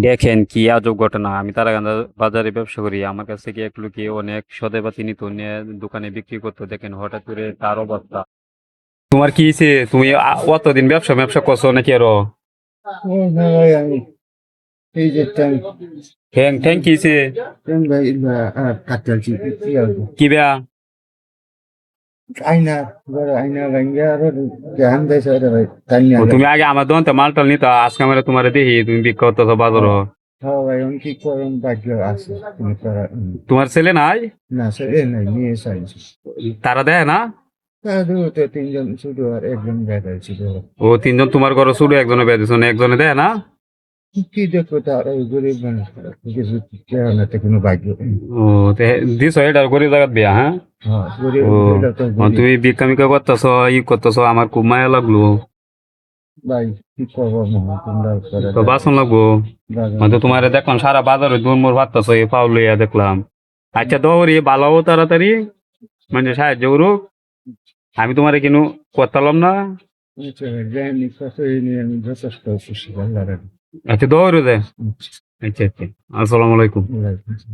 দেখেন কি আজব ঘটনা, আমি তারাকান্দা বাজারে ব্যবসা করি। আমার কাছ থেকে এক লোকে অনেক সদাইপাতি নিত, নিয়ে দোকানে বিক্রি করতো। দেখেন হঠাৎ করে তার অবস্থা। তোমার কি হয়েছে? তুমি অতদিন ব্যবসা ব্যবসা করছো নাকি আরো? ও না ভাই, আমি এই যে ঠ্যাং ঠ্যাং কি হয়েছে? ভাই কাটাচ্ছি কি আর কি বেয়া? আয়না, বড় আয়না ভাঙ্গে আর ধ্যান দেয় ভাই তাই ও, না। তুমি আগে আমার দোকানতে মালটাল নিতা, আজকে আমরা তোমার দেখি তুমি বিক্রি করতেছো বাজার। হ্যাঁ ভাই, আমি কি করুন, ভাগ্য আছে তুমি করা। তোমার ছেলে নাই? না স্যার, এ নাই নিয়ে চাইছি। তারা দেয় না? তারা তো তিনজন শুধু আর একজন বেড়াইছিল। ও, তিনজন তোমার ঘরে শুরু, একজনে বেয়া দিছো না, একজনে দেয় না? কি দেখো, তার ওই গরিব মানুষ, কিছু কেরানাতে কোনো ভাগ্য নেই। ও, দিছ এটার গরিব জায়গাত বিয়া, হ্যাঁ? হ্যাঁ গরিব, ও, এটা তো গরিব। তুমি ভিক্ষা মিক্ষা করতেছ, করতেছ, আমার খুব মায়া লাগলো। ভাই কি করবো, মহা তোমরা করে তো দেখো। বাসন লাগবো। বাজার হয়তো মতো তোমার দেখলাম সারা বাজারে দুর্মুর ভাবতেছ, এই পাও লইয়া দেখলাম। আচ্ছা দৌড়ি ভালো হবো তাড়াতাড়ি, মানে সাহায্য করুক। আমি তোমার কিনু করতাম না। যাইনি, কত এই নিয়ে আমি যথেষ্ট খুশি আল্লাহর। আচ্ছা দৌড়ে দে। আচ্ছা আচ্ছা, আসসালামু আলাইকুম। আচ্ছা